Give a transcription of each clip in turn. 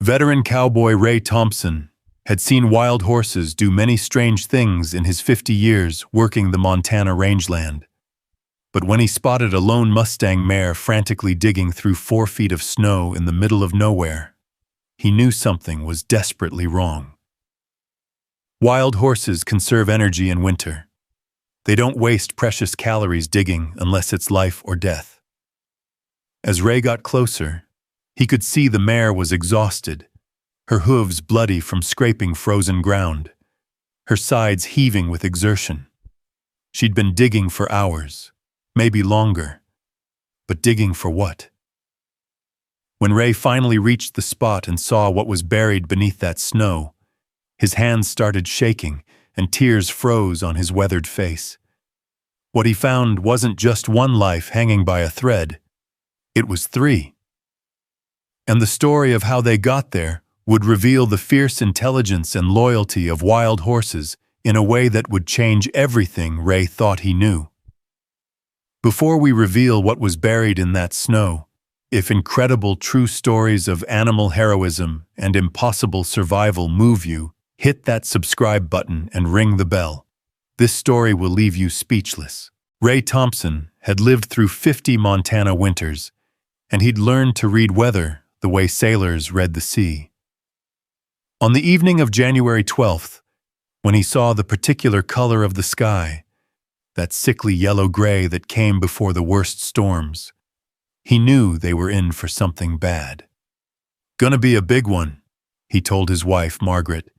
Veteran cowboy Ray Thompson had seen wild horses do many strange things in his 50 years working the Montana rangeland. But when he spotted a lone Mustang mare frantically digging through 4 feet of snow in the middle of nowhere, he knew something was desperately wrong. Wild horses conserve energy in winter. They don't waste precious calories digging unless it's life or death. As Ray got closer, he could see the mare was exhausted, her hooves bloody from scraping frozen ground, her sides heaving with exertion. She'd been digging for hours, maybe longer. But digging for what? When Ray finally reached the spot and saw what was buried beneath that snow, his hands started shaking and tears froze on his weathered face. What he found wasn't just one life hanging by a thread, it was 3. And the story of how they got there would reveal the fierce intelligence and loyalty of wild horses in a way that would change everything Ray thought he knew. Before we reveal what was buried in that snow, if incredible true stories of animal heroism and impossible survival move you, hit that subscribe button and ring the bell. This story will leave you speechless. Ray Thompson had lived through 50 Montana winters, and he'd learned to read weather the way sailors read the sea. On the evening of January 12th, when he saw the particular color of the sky, that sickly yellow-gray that came before the worst storms, he knew they were in for something bad. "Gonna be a big one," he told his wife, Margaret,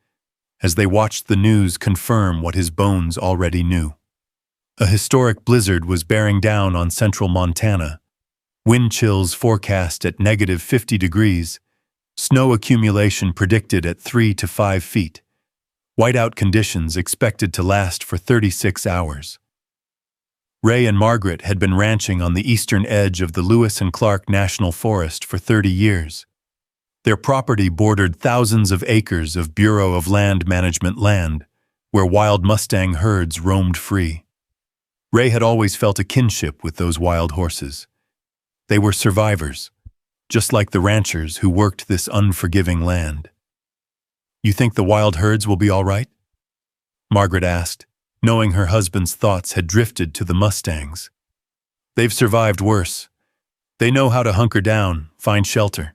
as they watched the news confirm what his bones already knew. A historic blizzard was bearing down on central Montana, wind chills forecast at -50 degrees, snow accumulation predicted at 3 to 5 feet, whiteout conditions expected to last for 36 hours. Ray and Margaret had been ranching on the eastern edge of the Lewis and Clark National Forest for 30 years. Their property bordered thousands of acres of Bureau of Land Management land, where wild Mustang herds roamed free. Ray had always felt a kinship with those wild horses. They were survivors, just like the ranchers who worked this unforgiving land. "You think the wild herds will be all right?" Margaret asked, knowing her husband's thoughts had drifted to the Mustangs. "They've survived worse. They know how to hunker down, find shelter.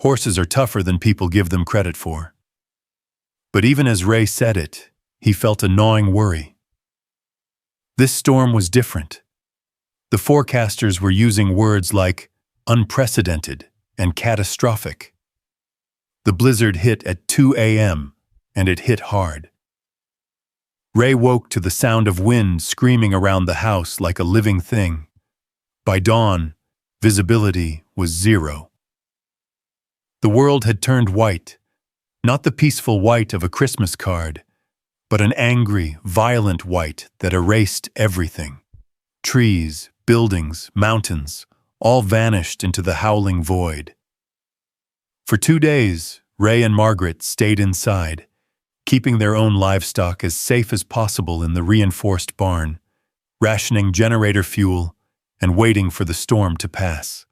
Horses are tougher than people give them credit for." But even as Ray said it, he felt a gnawing worry. This storm was different. The forecasters were using words like unprecedented and catastrophic. The blizzard hit at 2 a.m., and it hit hard. Ray woke to the sound of wind screaming around the house like a living thing. By dawn, visibility was 0. The world had turned white, not the peaceful white of a Christmas card, but an angry, violent white that erased everything. Trees, buildings, mountains, all vanished into the howling void. For 2 days, Ray and Margaret stayed inside, keeping their own livestock as safe as possible in the reinforced barn, rationing generator fuel, and waiting for the storm to pass.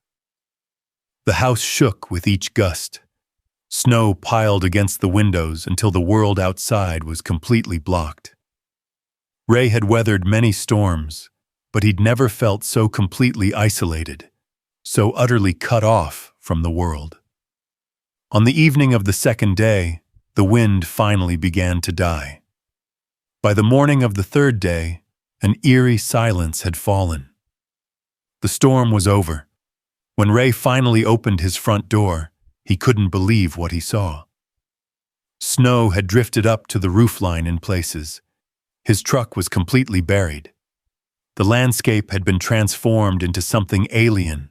The house shook with each gust. Snow piled against the windows until the world outside was completely blocked. Ray had weathered many storms, but he'd never felt so completely isolated, so utterly cut off from the world. On the evening of the second day, the wind finally began to die. By the morning of the third day, an eerie silence had fallen. The storm was over. When Ray finally opened his front door, he couldn't believe what he saw. Snow had drifted up to the roofline in places. His truck was completely buried. The landscape had been transformed into something alien.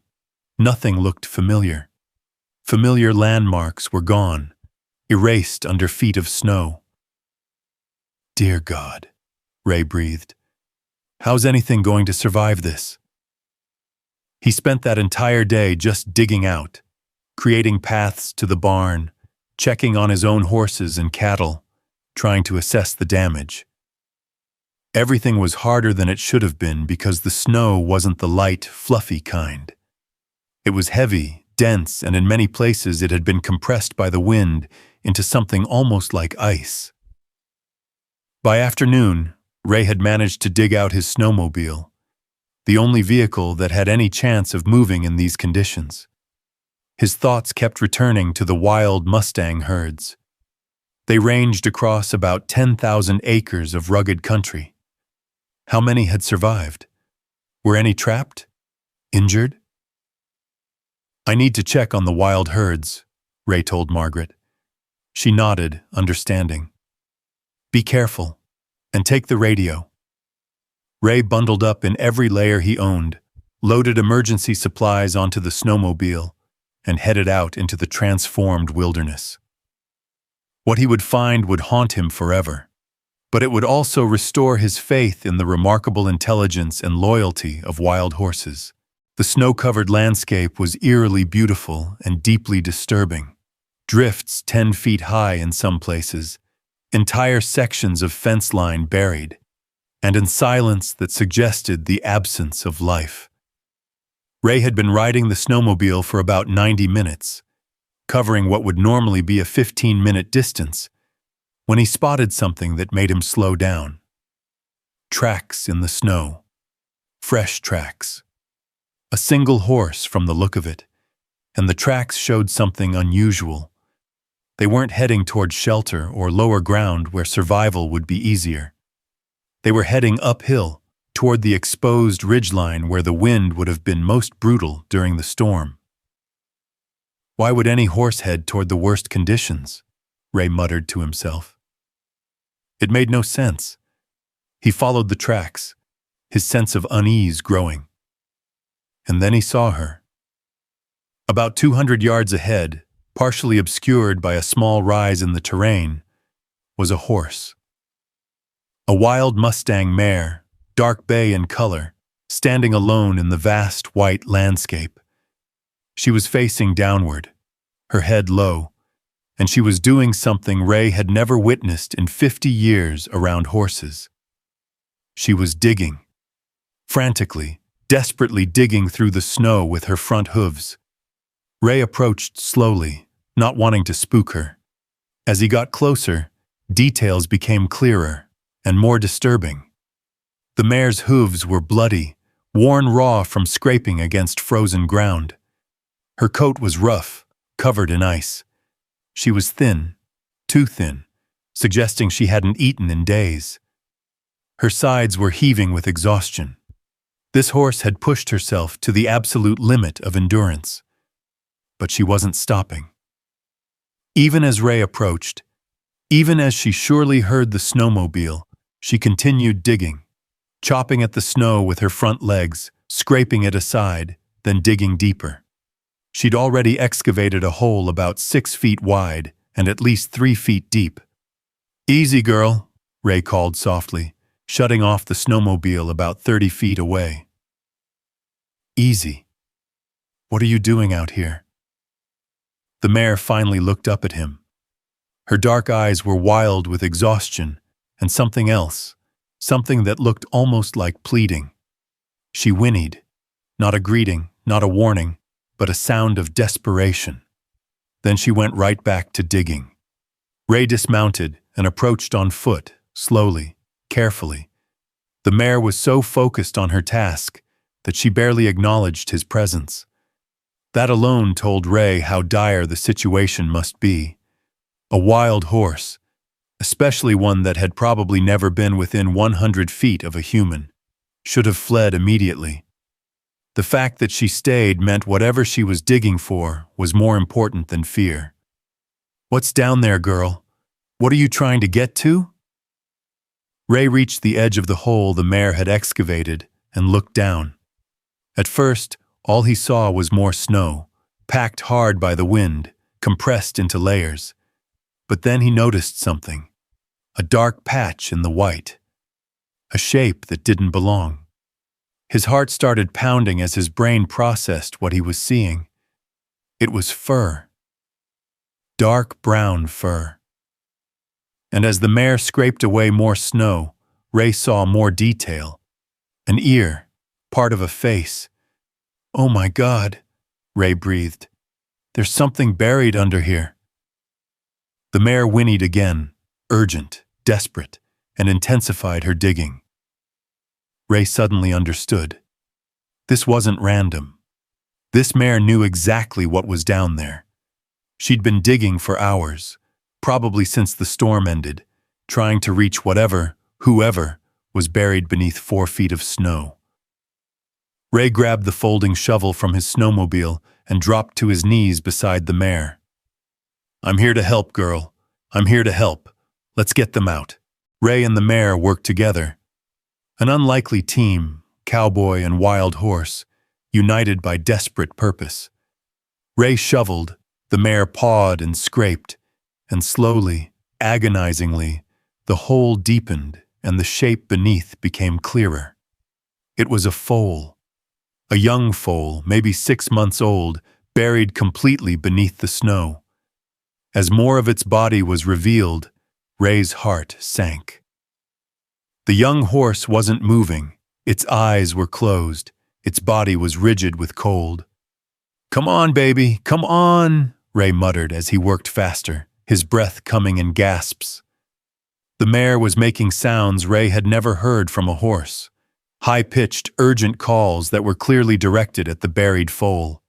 Nothing looked familiar. Familiar landmarks were gone, erased under feet of snow. "Dear God," Ray breathed. "How's anything going to survive this?" He spent that entire day just digging out, creating paths to the barn, checking on his own horses and cattle, trying to assess the damage. Everything was harder than it should have been because the snow wasn't the light, fluffy kind. It was heavy, dense, and in many places it had been compressed by the wind into something almost like ice. By afternoon, Ray had managed to dig out his snowmobile, the only vehicle that had any chance of moving in these conditions. His thoughts kept returning to the wild Mustang herds. They ranged across about 10,000 acres of rugged country. How many had survived? Were any trapped? Injured? "I need to check on the wild herds," Ray told Margaret. She nodded, understanding. "Be careful, and take the radio." Ray bundled up in every layer he owned, loaded emergency supplies onto the snowmobile, and headed out into the transformed wilderness. What he would find would haunt him forever, but it would also restore his faith in the remarkable intelligence and loyalty of wild horses. The snow-covered landscape was eerily beautiful and deeply disturbing. Drifts 10 feet high in some places, entire sections of fence line buried, and in silence that suggested the absence of life. Ray had been riding the snowmobile for about 90 minutes, covering what would normally be a 15-minute distance, when he spotted something that made him slow down. Tracks in the snow. Fresh tracks. A single horse from the look of it, and the tracks showed something unusual. They weren't heading toward shelter or lower ground where survival would be easier. They were heading uphill, toward the exposed ridgeline where the wind would have been most brutal during the storm. Why would any horse head toward the worst conditions? Ray muttered to himself. It made no sense. He followed the tracks, his sense of unease growing. And then he saw her. About 200 yards ahead, partially obscured by a small rise in the terrain, was a horse. A wild Mustang mare, dark bay in color, standing alone in the vast white landscape. She was facing downward, her head low, and she was doing something Ray had never witnessed in 50 years around horses. She was digging. Frantically, desperately digging through the snow with her front hooves. Ray approached slowly, not wanting to spook her. As he got closer, details became clearer and more disturbing. The mare's hooves were bloody, worn raw from scraping against frozen ground. Her coat was rough, covered in ice. She was thin, too thin, suggesting she hadn't eaten in days. Her sides were heaving with exhaustion. This horse had pushed herself to the absolute limit of endurance. But she wasn't stopping. Even as Ray approached, even as she surely heard the snowmobile, she continued digging, chopping at the snow with her front legs, scraping it aside, then digging deeper. She'd already excavated a hole about 6 feet wide and at least 3 feet deep. "Easy, girl," Ray called softly, shutting off the snowmobile about 30 feet away. "Easy? What are you doing out here?" The mare finally looked up at him. Her dark eyes were wild with exhaustion and something else, something that looked almost like pleading. She whinnied, not a greeting, not a warning, but a sound of desperation. Then she went right back to digging. Ray dismounted and approached on foot, slowly, carefully. The mare was so focused on her task that she barely acknowledged his presence. That alone told Ray how dire the situation must be. A wild horse, especially one that had probably never been within 100 feet of a human, should have fled immediately. The fact that she stayed meant whatever she was digging for was more important than fear. "What's down there, girl? What are you trying to get to?" Ray reached the edge of the hole the mare had excavated and looked down. At first, all he saw was more snow, packed hard by the wind, compressed into layers. But then he noticed something. A dark patch in the white. A shape that didn't belong. His heart started pounding as his brain processed what he was seeing. It was fur. Dark brown fur. And as the mare scraped away more snow, Ray saw more detail. An ear, part of a face. "Oh my God," Ray breathed. There's something buried under here. The mare whinnied again, urgent, desperate, and intensified her digging. Ray suddenly understood. This wasn't random. This mare knew exactly what was down there. She'd been digging for hours, probably since the storm ended, trying to reach whatever, whoever, was buried beneath 4 feet of snow. Ray grabbed the folding shovel from his snowmobile and dropped to his knees beside the mare. "I'm here to help, girl. I'm here to help. Let's get them out." Ray and the mare worked together. An unlikely team, Cowboy and Wild Horse, united by desperate purpose. Ray shoveled, the mare pawed and scraped, and slowly, agonizingly, the hole deepened and the shape beneath became clearer. It was a foal. A young foal, maybe 6 months old, buried completely beneath the snow. As more of its body was revealed, Ray's heart sank. The young horse wasn't moving. Its eyes were closed. Its body was rigid with cold. "Come on, baby, come on," Ray muttered as he worked faster, his breath coming in gasps. The mare was making sounds Ray had never heard from a horse. High-pitched, urgent calls that were clearly directed at the buried foal.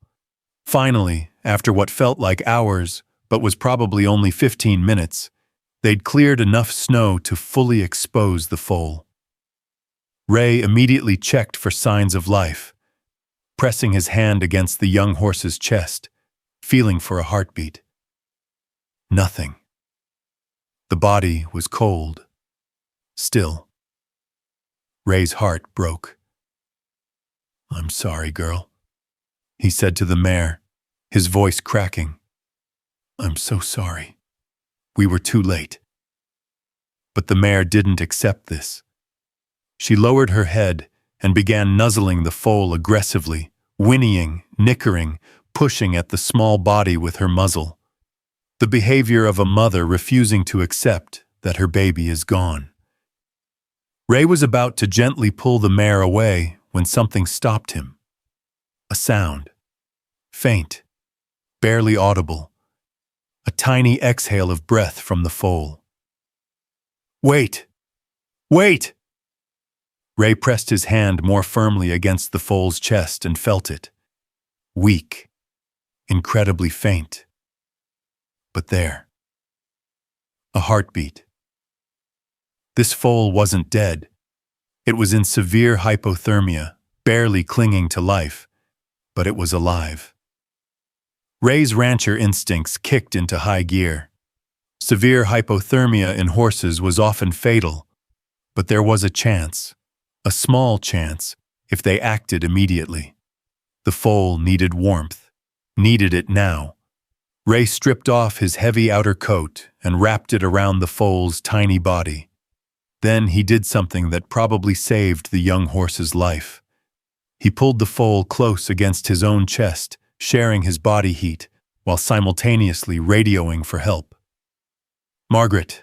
Finally, after what felt like hours, but was probably only 15 minutes, they'd cleared enough snow to fully expose the foal. Ray immediately checked for signs of life, pressing his hand against the young horse's chest, feeling for a heartbeat. Nothing. The body was cold, still. Ray's heart broke. "I'm sorry, girl," he said to the mare, his voice cracking. "I'm so sorry. We were too late." But the mare didn't accept this. She lowered her head and began nuzzling the foal aggressively, whinnying, nickering, pushing at the small body with her muzzle. The behavior of a mother refusing to accept that her baby is gone. Ray was about to gently pull the mare away when something stopped him. A sound. Faint. Barely audible. A tiny exhale of breath from the foal. "Wait! Wait!" Ray pressed his hand more firmly against the foal's chest and felt it. Weak. Incredibly faint. But there. A heartbeat. This foal wasn't dead. It was in severe hypothermia, barely clinging to life, but it was alive. Ray's rancher instincts kicked into high gear. Severe hypothermia in horses was often fatal, but there was a chance, a small chance, if they acted immediately. The foal needed warmth, needed it now. Ray stripped off his heavy outer coat and wrapped it around the foal's tiny body. Then he did something that probably saved the young horse's life. He pulled the foal close against his own chest, sharing his body heat, while simultaneously radioing for help. "Margaret,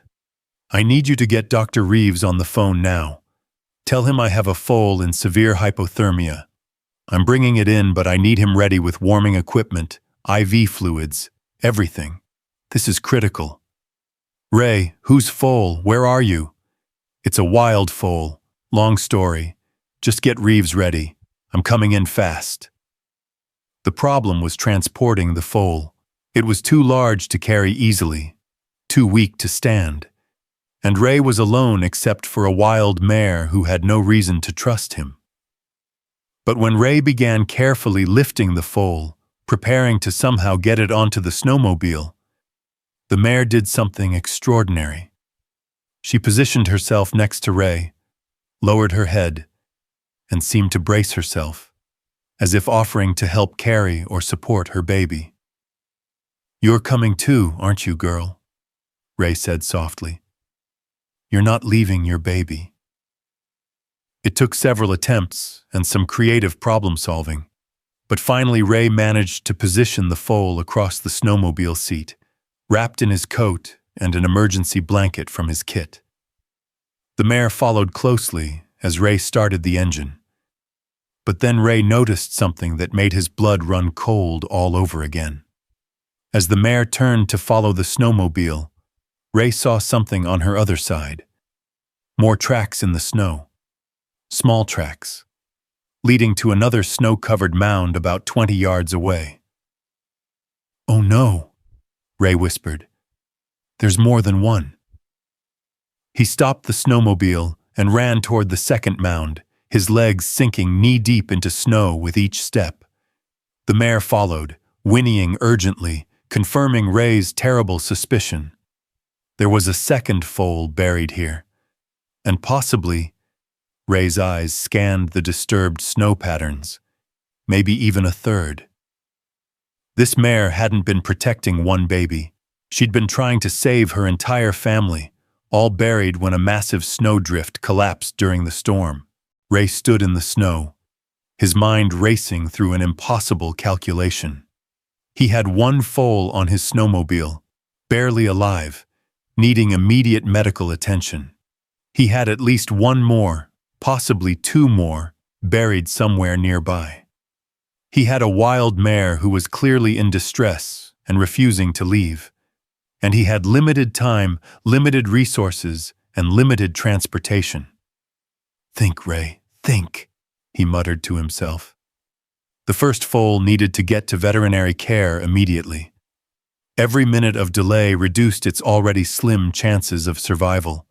I need you to get Dr. Reeves on the phone now. Tell him I have a foal in severe hypothermia. I'm bringing it in, but I need him ready with warming equipment, IV fluids, everything. This is critical." "Ray, whose foal? Where are you?" "It's a wild foal. Long story. Just get Reeves ready. I'm coming in fast." The problem was transporting the foal. It was too large to carry easily, too weak to stand. And Ray was alone except for a wild mare who had no reason to trust him. But when Ray began carefully lifting the foal, preparing to somehow get it onto the snowmobile, the mare did something extraordinary. She positioned herself next to Ray, lowered her head, and seemed to brace herself, as if offering to help carry or support her baby. "You're coming too, aren't you, girl?" Ray said softly. "You're not leaving your baby." It took several attempts and some creative problem-solving, but finally Ray managed to position the foal across the snowmobile seat, wrapped in his coat and an emergency blanket from his kit. The mare followed closely as Ray started the engine. But then Ray noticed something that made his blood run cold all over again. As the mare turned to follow the snowmobile, Ray saw something on her other side. More tracks in the snow. Small tracks, leading to another snow-covered mound about 20 yards away. "Oh no," Ray whispered. "There's more than one." He stopped the snowmobile and ran toward the second mound, his legs sinking knee-deep into snow with each step. The mare followed, whinnying urgently, confirming Ray's terrible suspicion. There was a second foal buried here, and possibly, Ray's eyes scanned the disturbed snow patterns, maybe even a third. This mare hadn't been protecting one baby. She'd been trying to save her entire family, all buried when a massive snowdrift collapsed during the storm. Ray stood in the snow, his mind racing through an impossible calculation. He had one foal on his snowmobile, barely alive, needing immediate medical attention. He had at least one more, possibly two more, buried somewhere nearby. He had a wild mare who was clearly in distress and refusing to leave. And he had limited time, limited resources, and limited transportation. "Think, Ray, think," he muttered to himself. The first foal needed to get to veterinary care immediately. Every minute of delay reduced its already slim chances of survival,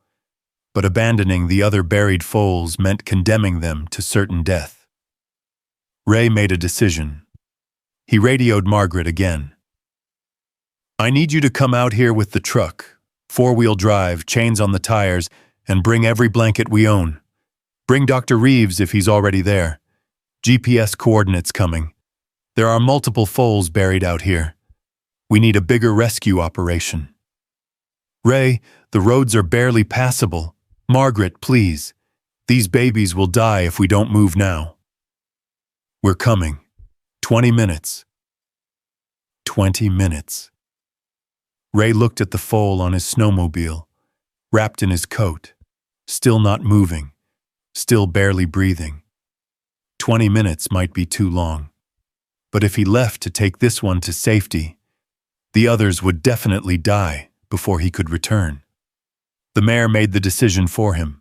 but abandoning the other buried foals meant condemning them to certain death. Ray made a decision. He radioed Margaret again. "I need you to come out here with the truck, four-wheel drive, chains on the tires, and bring every blanket we own. Bring Dr. Reeves if he's already there. GPS coordinates coming. There are multiple foals buried out here. We need a bigger rescue operation." "Ray, the roads are barely passable. Margaret, please. These babies will die if we don't move now." "We're coming. 20 minutes. 20 minutes. Ray looked at the foal on his snowmobile, wrapped in his coat, still not moving, still barely breathing. 20 minutes might be too long. But if he left to take this one to safety, the others would definitely die before he could return. The mare made the decision for him.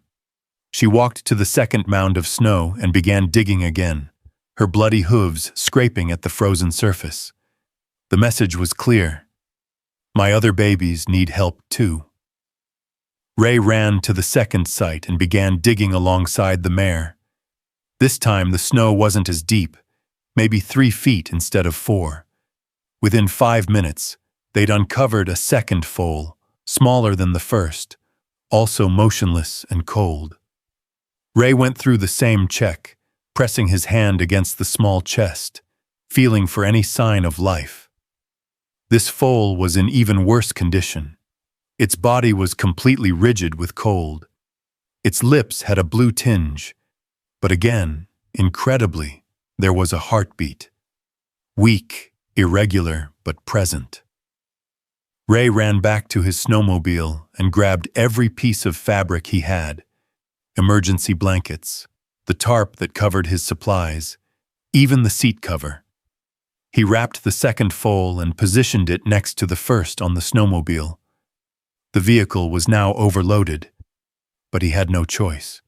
She walked to the second mound of snow and began digging again, her bloody hooves scraping at the frozen surface. The message was clear. My other babies need help too. Ray ran to the second site and began digging alongside the mare. This time the snow wasn't as deep, maybe 3 feet instead of 4. Within 5 minutes, they'd uncovered a second foal, smaller than the first, also motionless and cold. Ray went through the same check, pressing his hand against the small chest, feeling for any sign of life. This foal was in even worse condition. Its body was completely rigid with cold. Its lips had a blue tinge, but again, incredibly, there was a heartbeat. Weak, irregular, but present. Ray ran back to his snowmobile and grabbed every piece of fabric he had. Emergency blankets, the tarp that covered his supplies, even the seat cover. He wrapped the second foal and positioned it next to the first on the snowmobile. The vehicle was now overloaded, but he had no choice.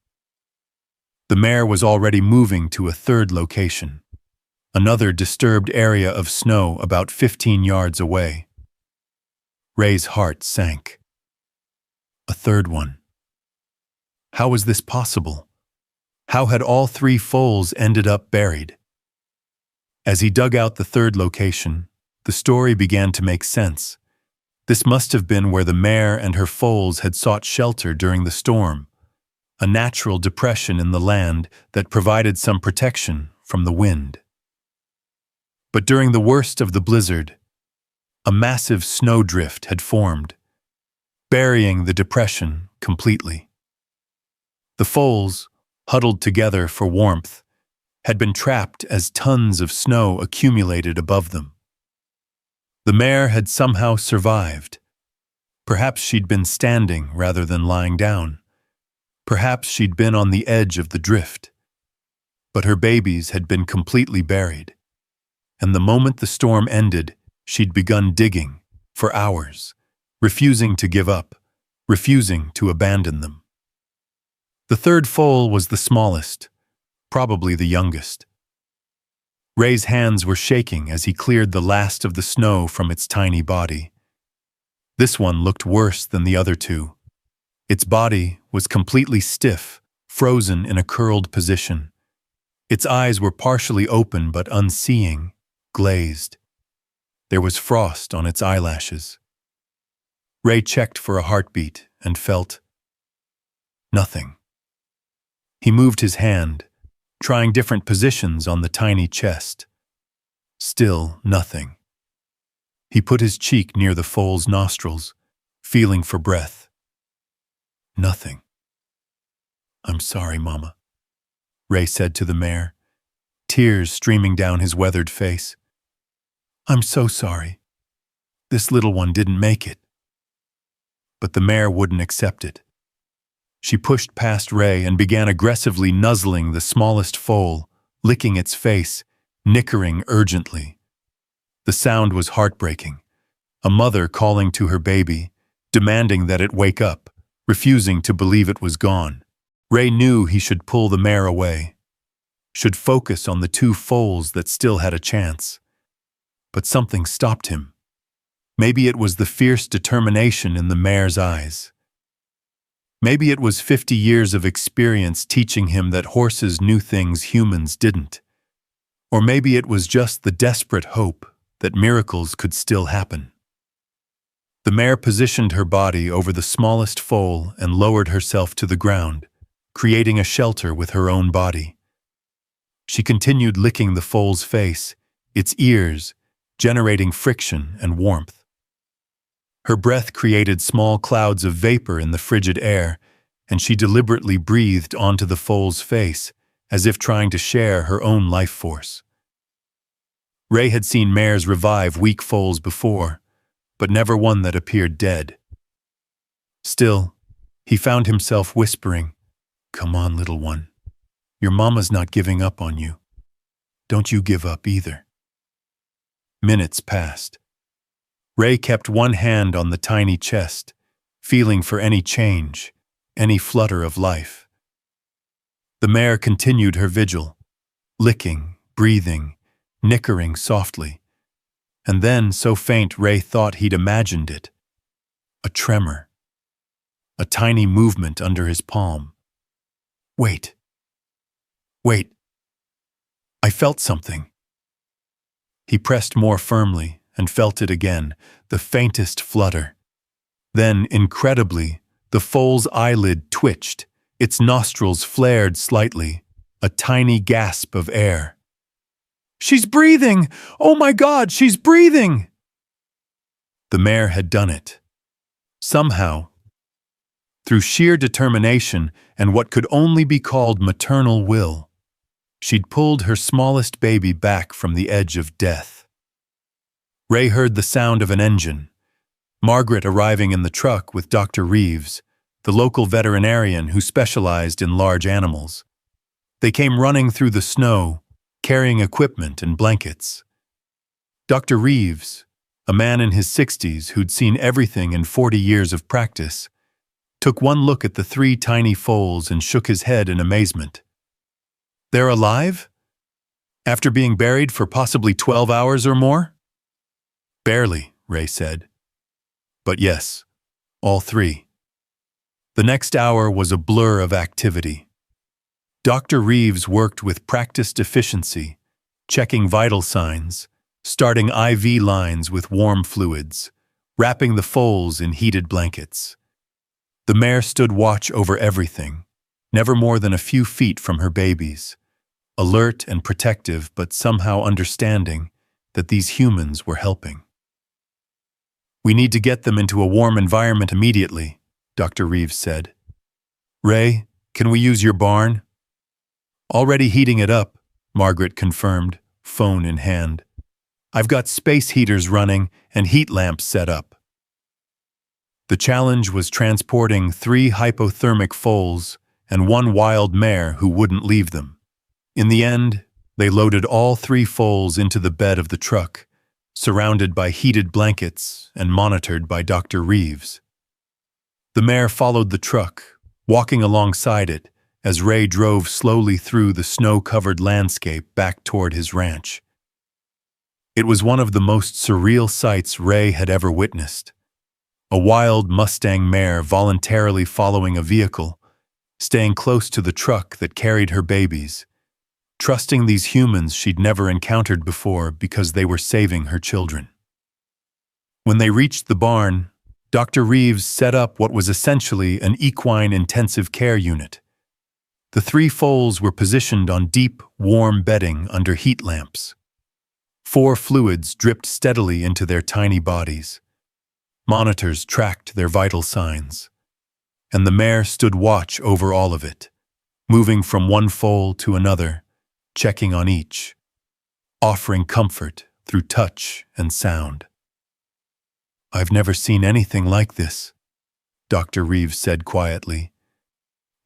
The mare was already moving to a third location, another disturbed area of snow about 15 yards away. Ray's heart sank. A third one. How was this possible? How had all 3 foals ended up buried? As he dug out the third location, the story began to make sense. This must have been where the mare and her foals had sought shelter during the storm, a natural depression in the land that provided some protection from the wind. But during the worst of the blizzard, a massive snowdrift had formed, burying the depression completely. The foals, huddled together for warmth, had been trapped as tons of snow accumulated above them. The mare had somehow survived. Perhaps she'd been standing rather than lying down. Perhaps she'd been on the edge of the drift. But her babies had been completely buried. And the moment the storm ended, she'd begun digging, for hours, refusing to give up, refusing to abandon them. The third foal was the smallest, probably the youngest. Ray's hands were shaking as he cleared the last of the snow from its tiny body. This one looked worse than the other two. Its body was completely stiff, frozen in a curled position. Its eyes were partially open but unseeing, glazed. There was frost on its eyelashes. Ray checked for a heartbeat and felt nothing. He moved his hand, trying different positions on the tiny chest. Still nothing. He put his cheek near the foal's nostrils, feeling for breath. Nothing. "I'm sorry, Mama," Ray said to the mare, tears streaming down his weathered face. "I'm so sorry. This little one didn't make it." But the mare wouldn't accept it. She pushed past Ray and began aggressively nuzzling the smallest foal, licking its face, nickering urgently. The sound was heartbreaking. A mother calling to her baby, demanding that it wake up, refusing to believe it was gone. Ray knew he should pull the mare away, should focus on the two foals that still had a chance. But something stopped him. Maybe it was the fierce determination in the mare's eyes. Maybe it was 50 years of experience teaching him that horses knew things humans didn't. Or maybe it was just the desperate hope that miracles could still happen. The mare positioned her body over the smallest foal and lowered herself to the ground, creating a shelter with her own body. She continued licking the foal's face, its ears, generating friction and warmth. Her breath created small clouds of vapor in the frigid air, and she deliberately breathed onto the foal's face, as if trying to share her own life force. Ray had seen mares revive weak foals before, but never one that appeared dead. Still, he found himself whispering, "Come on, little one. Your mama's not giving up on you. Don't you give up either." Minutes passed. Ray kept one hand on the tiny chest, feeling for any change, any flutter of life. The mare continued her vigil, licking, breathing, nickering softly. And then, so faint Ray thought he'd imagined it. A tremor. A tiny movement under his palm. Wait. Wait. I felt something. He pressed more firmly and felt it again, the faintest flutter. Then, incredibly, the foal's eyelid twitched, its nostrils flared slightly, a tiny gasp of air. "She's breathing! Oh my God, she's breathing!" The mare had done it. Somehow, through sheer determination and what could only be called maternal will, she'd pulled her smallest baby back from the edge of death. Ray heard the sound of an engine, Margaret arriving in the truck with Dr. Reeves, the local veterinarian who specialized in large animals. They came running through the snow, carrying equipment and blankets. Dr. Reeves, a man in his 60s who'd seen everything in 40 years of practice, took one look at the three tiny foals and shook his head in amazement. "They're alive? After being buried for possibly 12 hours or more?" "Barely," Ray said. "But yes, all three." The next hour was a blur of activity. Dr. Reeves worked with practiced efficiency, checking vital signs, starting IV lines with warm fluids, wrapping the foals in heated blankets. The mare stood watch over everything, never more than a few feet from her babies, alert and protective but somehow understanding that these humans were helping. "We need to get them into a warm environment immediately," Dr. Reeves said. "Ray, can we use your barn?" "Already heating it up," Margaret confirmed, phone in hand. "I've got space heaters running and heat lamps set up." The challenge was transporting 3 hypothermic foals and 1 wild mare who wouldn't leave them. In the end, they loaded all 3 foals into the bed of the truck, surrounded by heated blankets and monitored by Dr. Reeves. The mare followed the truck, walking alongside it as Ray drove slowly through the snow-covered landscape back toward his ranch. It was one of the most surreal sights Ray had ever witnessed. A wild Mustang mare voluntarily following a vehicle, staying close to the truck that carried her babies, trusting these humans she'd never encountered before because they were saving her children. When they reached the barn, Dr. Reeves set up what was essentially an equine intensive care unit. The 3 foals were positioned on deep, warm bedding under heat lamps. 4 fluids dripped steadily into their tiny bodies. Monitors tracked their vital signs. And the mare stood watch over all of it, moving from one foal to another, checking on each, offering comfort through touch and sound. "I've never seen anything like this," Dr. Reeves said quietly.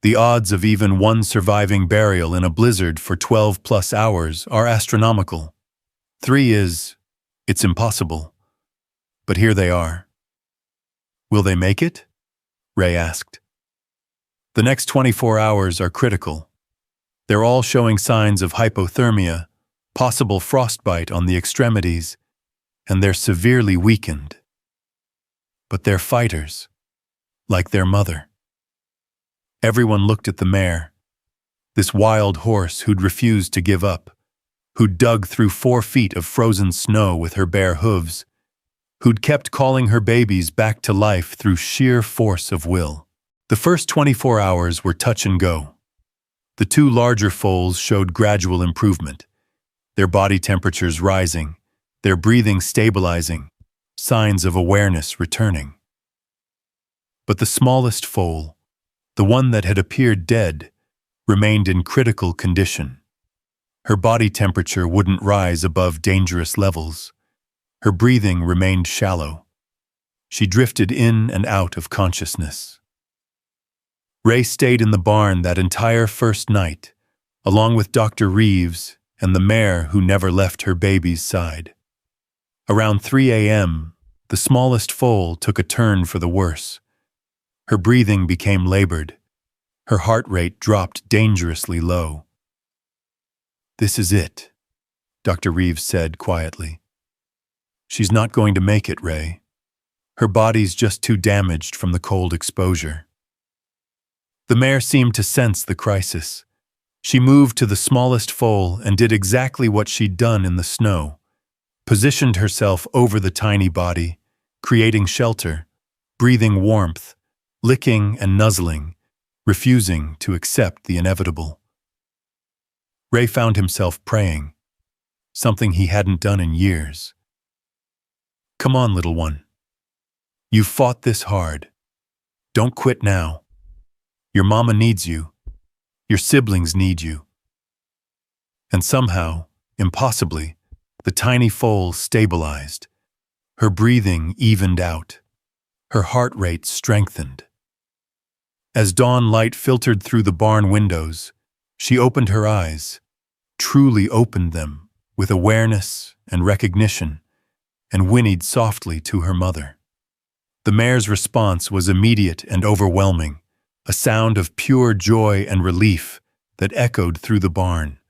"The odds of even one surviving burial in a blizzard for 12+ hours are astronomical. 3 it's impossible. But here they are." "Will they make it?" Ray asked. "The next 24 hours are critical. They're all showing signs of hypothermia, possible frostbite on the extremities, and they're severely weakened. But they're fighters, like their mother." Everyone looked at the mare, this wild horse who'd refused to give up, who'd dug through 4 feet of frozen snow with her bare hooves, who'd kept calling her babies back to life through sheer force of will. The first 24 hours were touch and go. The 2 larger foals showed gradual improvement, their body temperatures rising, their breathing stabilizing, signs of awareness returning. But the smallest foal, the one that had appeared dead, remained in critical condition. Her body temperature wouldn't rise above dangerous levels. Her breathing remained shallow. She drifted in and out of consciousness. Ray stayed in the barn that entire first night, along with Dr. Reeves and the mare who never left her baby's side. Around 3 a.m., the smallest foal took a turn for the worse. Her breathing became labored. Her heart rate dropped dangerously low. "This is it," Dr. Reeves said quietly. "She's not going to make it, Ray. Her body's just too damaged from the cold exposure." The mare seemed to sense the crisis. She moved to the smallest foal and did exactly what she'd done in the snow, positioned herself over the tiny body, creating shelter, breathing warmth, licking and nuzzling, refusing to accept the inevitable. Ray found himself praying, something he hadn't done in years. "Come on, little one. You've fought this hard. Don't quit now. Your mama needs you. Your siblings need you." And somehow, impossibly, the tiny foal stabilized. Her breathing evened out. Her heart rate strengthened. As dawn light filtered through the barn windows, she opened her eyes, truly opened them with awareness and recognition, and whinnied softly to her mother. The mare's response was immediate and overwhelming, a sound of pure joy and relief that echoed through the barn.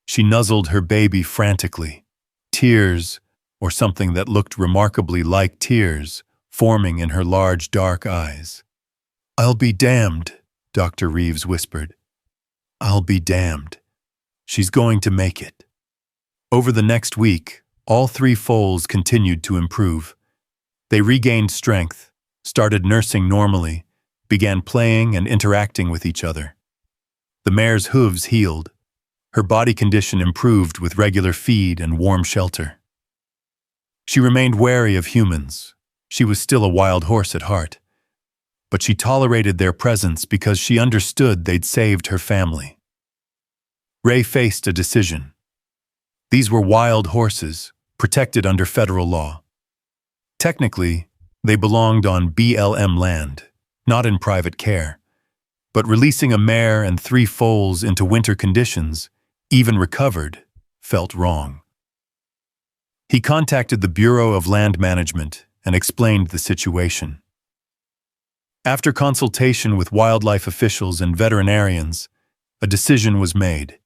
She nuzzled her baby frantically, tears, or something that looked remarkably like tears, forming in her large dark eyes. "I'll be damned," Dr. Reeves whispered. "I'll be damned. She's going to make it." Over the next week, all 3 foals continued to improve. They regained strength, started nursing normally, began playing and interacting with each other. The mare's hooves healed. Her body condition improved with regular feed and warm shelter. She remained wary of humans. She was still a wild horse at heart. But she tolerated their presence because she understood they'd saved her family. Ray faced a decision. These were wild horses, protected under federal law. Technically, they belonged on BLM land, not in private care. But releasing a mare and 3 foals into winter conditions, even recovered, felt wrong. He contacted the Bureau of Land Management and explained the situation. After consultation with wildlife officials and veterinarians, a decision was made.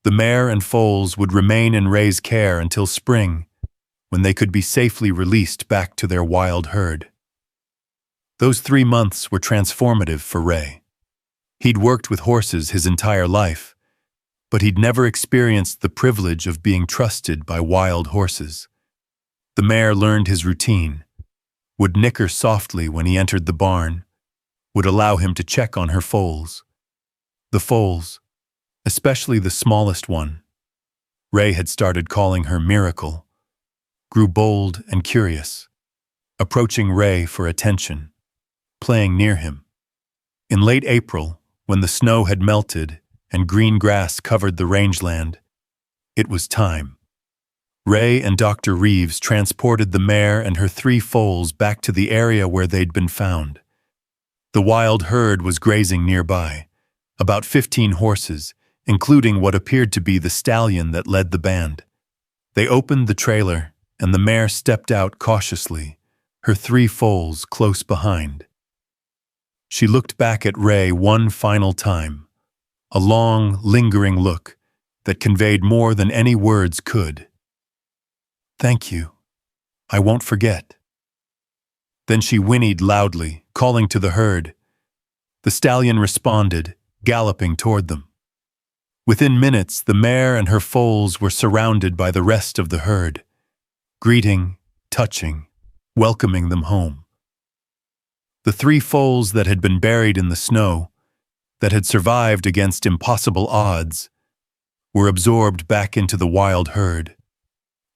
The mare and foals would remain in Ray's care until spring, when they could be safely released back to their wild herd. Those 3 months were transformative for Ray. He'd worked with horses his entire life, but he'd never experienced the privilege of being trusted by wild horses. The mare learned his routine, would nicker softly when he entered the barn, would allow him to check on her foals. The foals, especially the smallest one, Ray had started calling her Miracle, grew bold and curious, approaching Ray for attention, playing near him. In late April, when the snow had melted and green grass covered the rangeland, it was time. Ray and Dr. Reeves transported the mare and her 3 foals back to the area where they'd been found. The wild herd was grazing nearby, about 15 horses, including what appeared to be the stallion that led the band. They opened the trailer, and the mare stepped out cautiously, her 3 foals close behind. She looked back at Ray one final time, a long, lingering look that conveyed more than any words could. "Thank you. I won't forget." Then she whinnied loudly, calling to the herd. The stallion responded, galloping toward them. Within minutes, the mare and her foals were surrounded by the rest of the herd, greeting, touching, welcoming them home. The 3 foals that had been buried in the snow, that had survived against impossible odds, were absorbed back into the wild herd,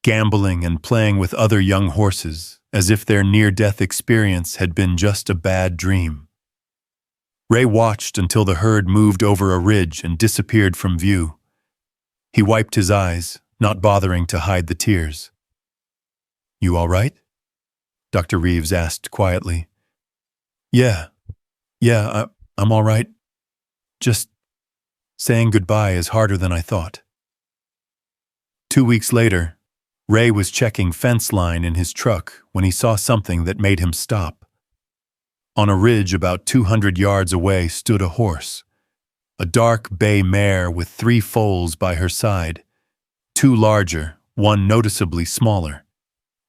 gambling and playing with other young horses as if their near-death experience had been just a bad dream. Ray watched until the herd moved over a ridge and disappeared from view. He wiped his eyes, not bothering to hide the tears. "You all right?" Dr. Reeves asked quietly. Yeah, I'm all right. Just saying goodbye is harder than I thought." 2 weeks later, Ray was checking fence line in his truck when he saw something that made him stop. On a ridge about 200 yards away stood a horse, a dark bay mare with 3 foals by her side, 2 larger, 1 noticeably smaller.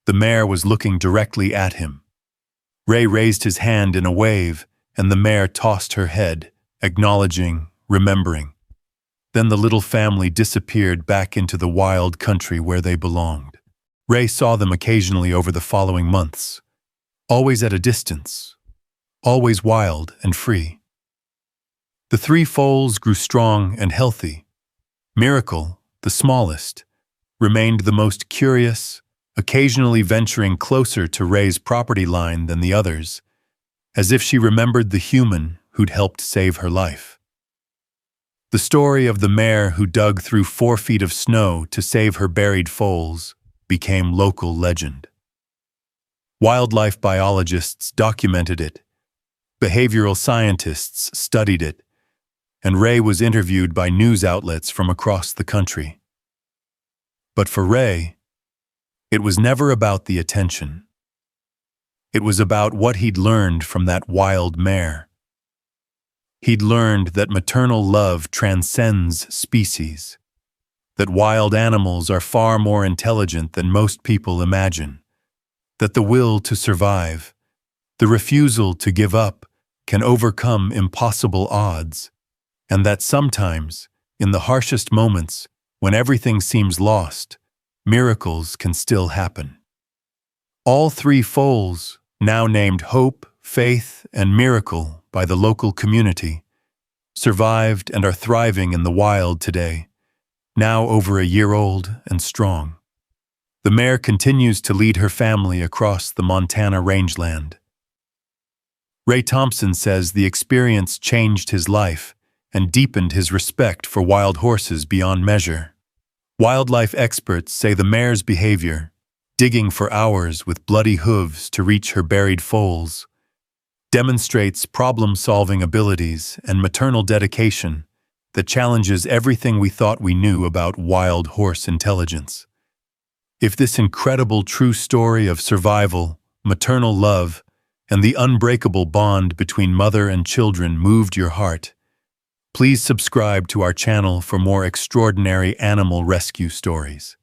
The mare was looking directly at him. Ray raised his hand in a wave, and the mare tossed her head, acknowledging, remembering. Then the little family disappeared back into the wild country where they belonged. Ray saw them occasionally over the following months, always at a distance, always wild and free. The 3 foals grew strong and healthy. Miracle, the smallest, remained the most curious, occasionally venturing closer to Ray's property line than the others, as if she remembered the human who'd helped save her life. The story of the mare who dug through 4 feet of snow to save her buried foals became local legend. Wildlife biologists documented it, behavioral scientists studied it, and Ray was interviewed by news outlets from across the country. But for Ray, it was never about the attention. It was about what he'd learned from that wild mare. He'd learned that maternal love transcends species, that wild animals are far more intelligent than most people imagine, that the will to survive, the refusal to give up, can overcome impossible odds, and that sometimes, in the harshest moments, when everything seems lost, miracles can still happen. All 3 foals, now named Hope, Faith, and Miracle by the local community, survived and are thriving in the wild today, now over a year old and strong. The mare continues to lead her family across the Montana rangeland. Ray Thompson says the experience changed his life and deepened his respect for wild horses beyond measure. Wildlife experts say the mare's behavior, digging for hours with bloody hooves to reach her buried foals, demonstrates problem-solving abilities and maternal dedication that challenges everything we thought we knew about wild horse intelligence. If this incredible true story of survival, maternal love, and the unbreakable bond between mother and children moved your heart, please subscribe to our channel for more extraordinary animal rescue stories.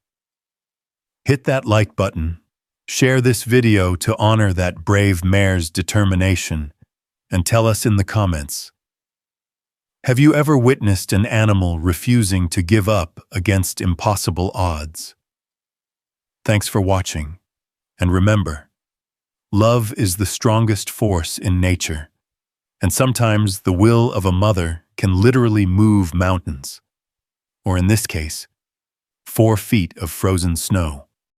Hit that like button, share this video to honor that brave mare's determination, and tell us in the comments. Have you ever witnessed an animal refusing to give up against impossible odds? Thanks for watching, and remember, love is the strongest force in nature, and sometimes the will of a mother can literally move mountains, or in this case, 4 feet of frozen snow.